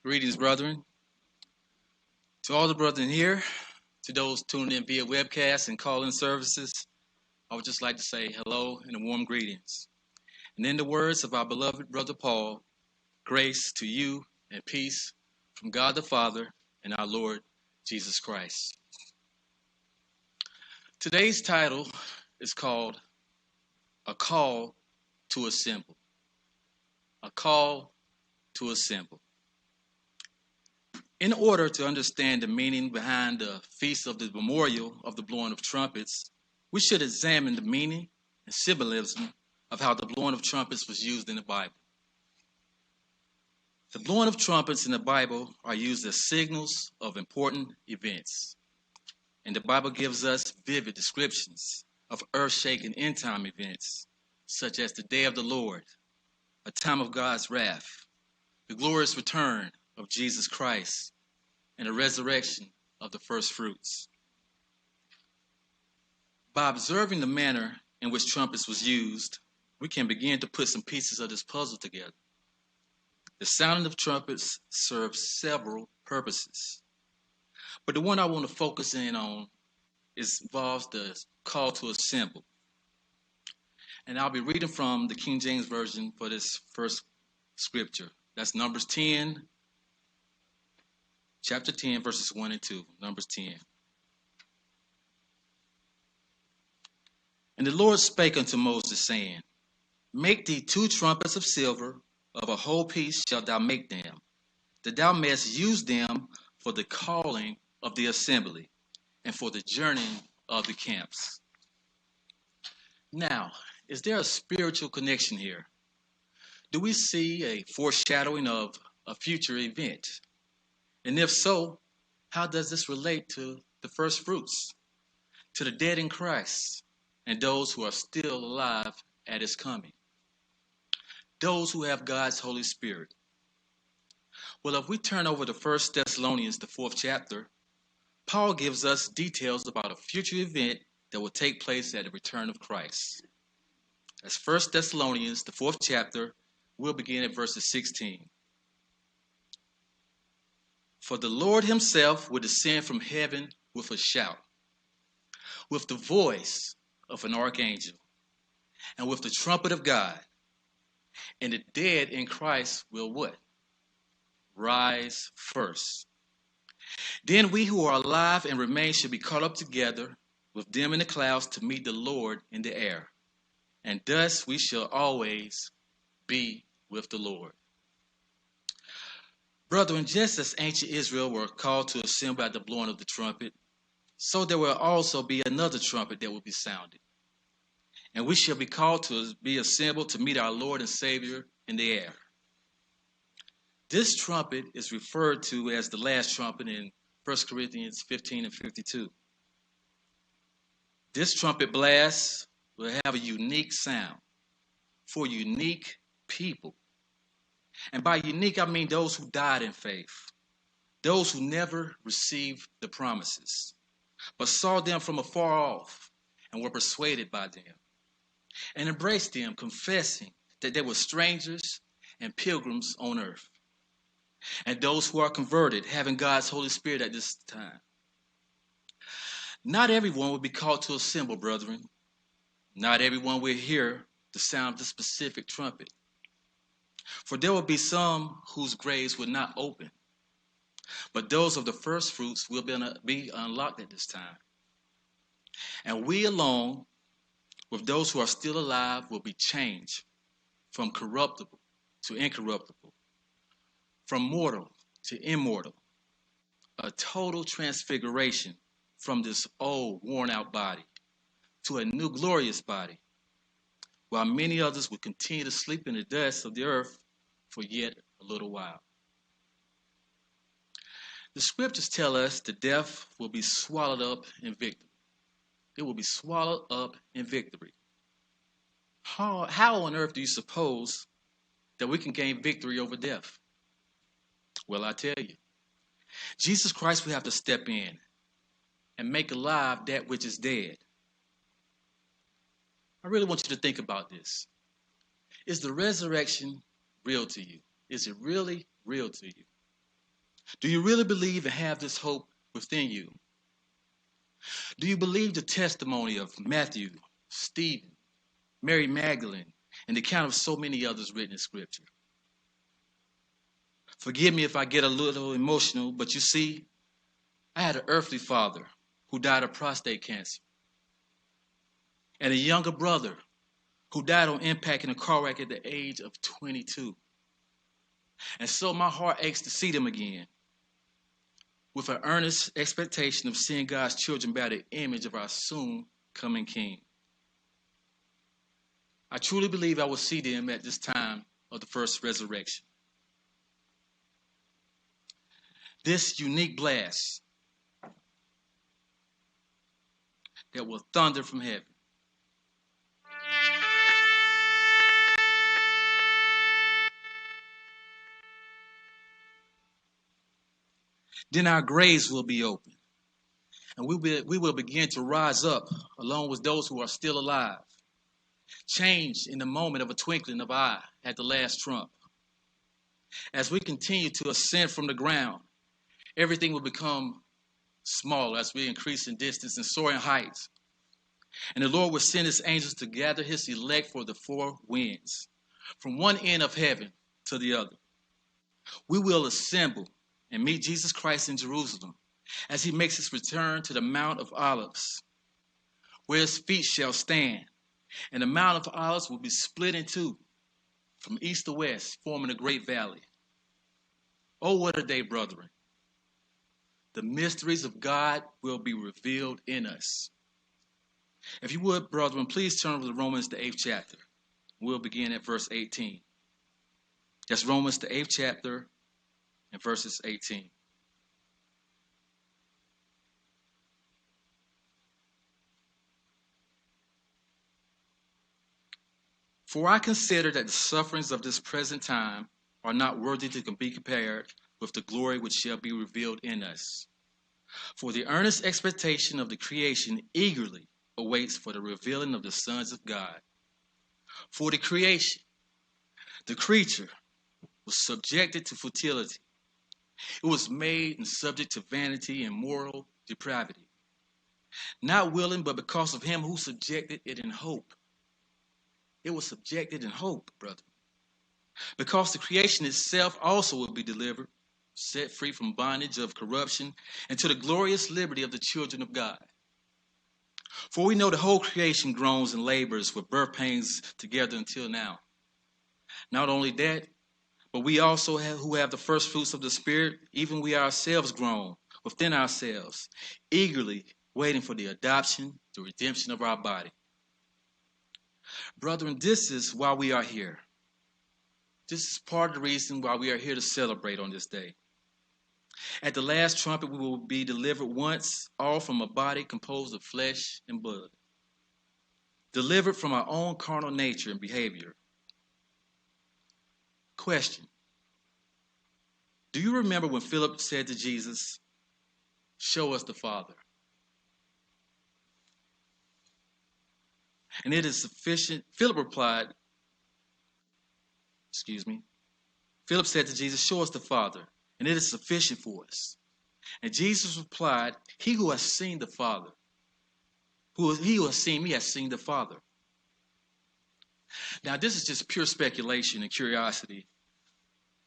Greetings, brethren. To all the brethren here, to those tuning in via webcast and call-in services, I would just like to say hello and a warm greetings. And in the words of our beloved brother Paul, grace to you and peace from God the Father and our Lord Jesus Christ. Today's title is called A Call to Assemble. A Call to Assemble. In order to understand the meaning behind the feast of the memorial of the blowing of trumpets, we should examine the meaning and symbolism of how the blowing of trumpets was used in the Bible. The blowing of trumpets in the Bible are used as signals of important events. And the Bible gives us vivid descriptions of earth-shaking end-time events, such as the day of the Lord, a time of God's wrath, the glorious return of Jesus Christ, and the resurrection of the first fruits. By observing the manner in which trumpets was used, we can begin to put some pieces of this puzzle together. The sounding of trumpets serves several purposes, but the one I want to focus in on involves the call to assemble. And I'll be reading from the King James Version for this first scripture. That's Numbers 10, chapter 10, verses 1 and 2. Numbers 10. And the Lord spake unto Moses, saying, Make thee 2 trumpets of silver, of a whole piece shalt thou make them, that thou mayest use them for the calling of the assembly, and for the journeying of the camps. Now, is there a spiritual connection here? Do we see a foreshadowing of a future event? And if so, how does this relate to the first fruits, to the dead in Christ, and those who are still alive at his coming? Those who have God's Holy Spirit. Well, if we turn over to 1 Thessalonians, the 4th chapter, Paul gives us details about a future event that will take place at the return of Christ. That's 1 Thessalonians, the 4th chapter. We'll begin at verses 16. For the Lord himself will descend from heaven with a shout, with the voice of an archangel, and with the trumpet of God. And the dead in Christ will what? Rise first. Then we who are alive and remain shall be caught up together with them in the clouds to meet the Lord in the air. And thus we shall always be with the Lord. Brethren, just as ancient Israel were called to assemble at the blowing of the trumpet, so there will also be another trumpet that will be sounded. And we shall be called to be assembled to meet our Lord and Savior in the air. This trumpet is referred to as the last trumpet in 1 Corinthians 15 and 52. This trumpet blast will have a unique sound for unique people. And by unique, I mean those who died in faith, those who never received the promises, but saw them from afar off and were persuaded by them, and embraced them, confessing that they were strangers and pilgrims on earth. And those who are converted, having God's Holy Spirit at this time. Not everyone will be called to assemble, brethren. Not everyone will hear the sound of the specific trumpet. For there will be some whose graves will not open, but those of the first fruits will be unlocked at this time. And we alone, with those who are still alive, will be changed from corruptible to incorruptible, from mortal to immortal, a total transfiguration from this old, worn-out body to a new glorious body, while many others will continue to sleep in the dust of the earth for yet a little while. The scriptures tell us that death will be swallowed up in victory. It will be swallowed up in victory. How on earth do you suppose that we can gain victory over death? Well, I tell you, Jesus Christ will have to step in and make alive that which is dead. I really want you to think about this. Is the resurrection real to you? Is it really real to you? Do you really believe and have this hope within you? Do you believe the testimony of Matthew, Stephen, Mary Magdalene, and the account of so many others written in Scripture? Forgive me if I get a little emotional, but you see, I had an earthly father who died of prostate cancer, and a younger brother who died on impact in a car wreck at the age of 22. And so my heart aches to see them again, with an earnest expectation of seeing God's children bear the image of our soon coming King. I truly believe I will see them at this time of the first resurrection. This unique blast that will thunder from heaven. Then our graves will be open, and we will begin to rise up along with those who are still alive, changed in the moment of a twinkling of an eye at the last trump. As we continue to ascend from the ground, everything will become smaller as we increase in distance and soar in heights. And the Lord will send his angels to gather his elect for the four winds, from one end of heaven to the other. We will assemble and meet Jesus Christ in Jerusalem as he makes his return to the Mount of Olives, where his feet shall stand. And the Mount of Olives will be split in two, from east to west, forming a great valley. Oh, what a day, brethren. The mysteries of God will be revealed in us. If you would, brethren, please turn to Romans, the 8th chapter. We'll begin at verse 18. That's Romans, the 8th chapter, and verses 18. For I consider that the sufferings of this present time are not worthy to be compared with the glory which shall be revealed in us. For the earnest expectation of the creation eagerly awaits for the revealing of the sons of God. For the creation, the creature, was subjected to futility. It was made and subject to vanity and moral depravity. Not willing, but because of him who subjected it in hope. It was subjected in hope, brother. Because the creation itself also will be delivered, set free from bondage of corruption, and to the glorious liberty of the children of God. For we know the whole creation groans and labors with birth pains together until now. Not only that, but we also who have the first fruits of the Spirit, even we ourselves groan within ourselves, eagerly waiting for the adoption, the redemption of our body. Brethren, this is why we are here. This is part of the reason why we are here to celebrate on this day. At the last trumpet, we will be delivered once, all from a body composed of flesh and blood. Delivered from our own carnal nature and behavior. Question. Do you remember when Philip said to Jesus, "Show us the Father"? And it is sufficient. Philip said to Jesus, "Show us the Father, and it is sufficient for us." And Jesus replied, "He who has seen the Father, he who has seen me has seen the Father." Now, this is just pure speculation and curiosity,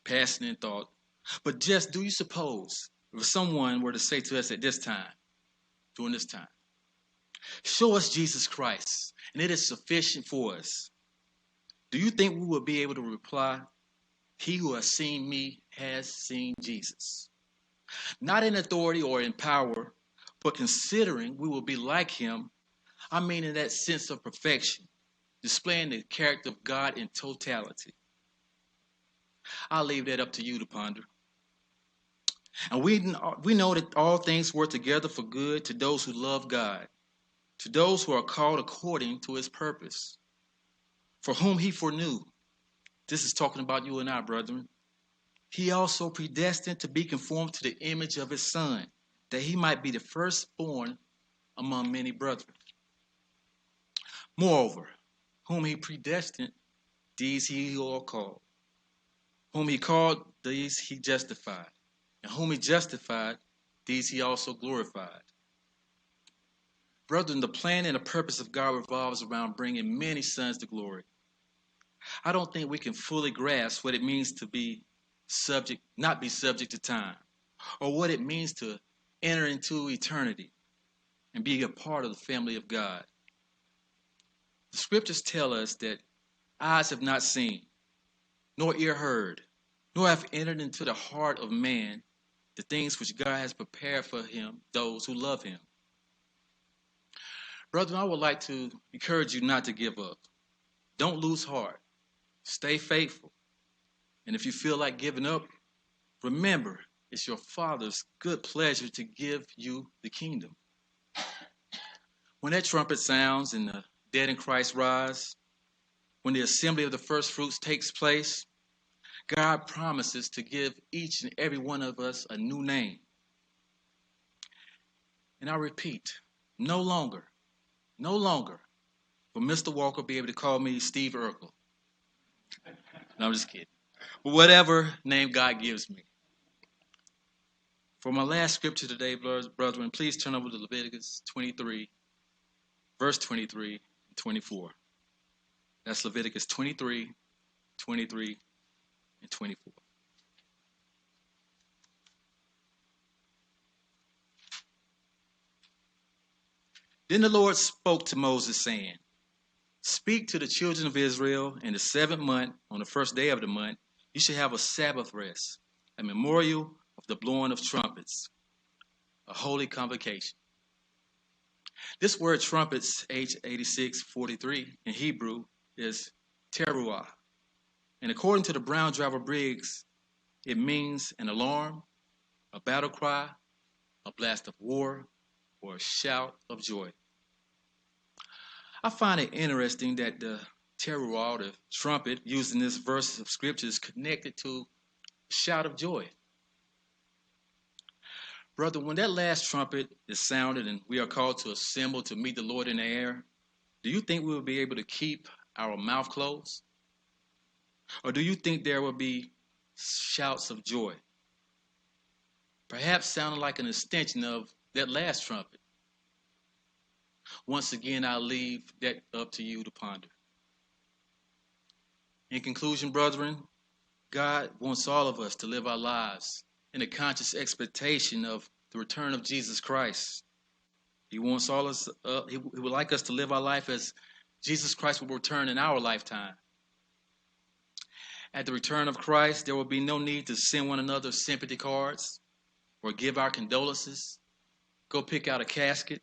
passing in thought. But just do you suppose if someone were to say to us at this time, during this time, "Show us Jesus Christ, and it is sufficient for us," do you think we would be able to reply, "He who has seen me has seen Jesus"? Not in authority or in power, but considering we will be like him, I mean in that sense of perfection, displaying the character of God in totality. I'll leave that up to you to ponder. And we know that all things work together for good to those who love God, to those who are called according to his purpose, for whom he foreknew. This is talking about you and I, brethren. He also predestined to be conformed to the image of his Son, that he might be the firstborn among many brethren. Moreover, whom he predestined, these he called. Whom he called, these he justified. And whom he justified, these he also glorified. Brethren, the plan and the purpose of God revolves around bringing many sons to glory. I don't think we can fully grasp what it means to not be subject to time, or what it means to enter into eternity and be a part of the family of God. The scriptures tell us that eyes have not seen, nor ear heard, nor have entered into the heart of man the things which God has prepared for him, those who love him. Brethren, I would like to encourage you not to give up. Don't lose heart. Stay faithful. And if you feel like giving up, remember, it's your Father's good pleasure to give you the kingdom. When that trumpet sounds and the dead in Christ rise, when the assembly of the first fruits takes place, God promises to give each and every one of us a new name. And I repeat, no longer will Mr. Walker be able to call me Steve Urkel. No, I'm just kidding. But whatever name God gives me. For my last scripture today, brethren, please turn over to Leviticus 23, verse 23 and 24. That's Leviticus 23, 23, and 24. Then the Lord spoke to Moses, saying, Speak to the children of Israel in the 7th month, on the first day of the month, you shall have a Sabbath rest, a memorial of the blowing of trumpets, a holy convocation. This word trumpets, H8643 in Hebrew, is teruah. And according to the Brown Driver Briggs, it means an alarm, a battle cry, a blast of war, or a shout of joy. I find it interesting that the teruah, the trumpet, used in this verse of scripture is connected to a shout of joy. Brother, when that last trumpet is sounded and we are called to assemble to meet the Lord in the air, do you think we will be able to keep our mouth closed? Or do you think there will be shouts of joy? Perhaps sounding like an extension of that last trumpet. Once again, I'll leave that up to you to ponder. In conclusion, brethren, God wants all of us to live our lives in a conscious expectation of the return of Jesus Christ. He wants all us. He would like us to live our life as Jesus Christ will return in our lifetime. At the return of Christ, there will be no need to send one another sympathy cards or give our condolences, go pick out a casket,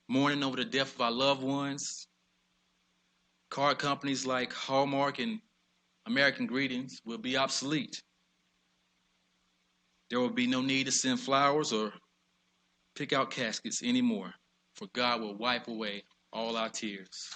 mourning over the death of our loved ones. Card companies like Hallmark and American Greetings will be obsolete. There will be no need to send flowers or pick out caskets anymore, for God will wipe away all our tears.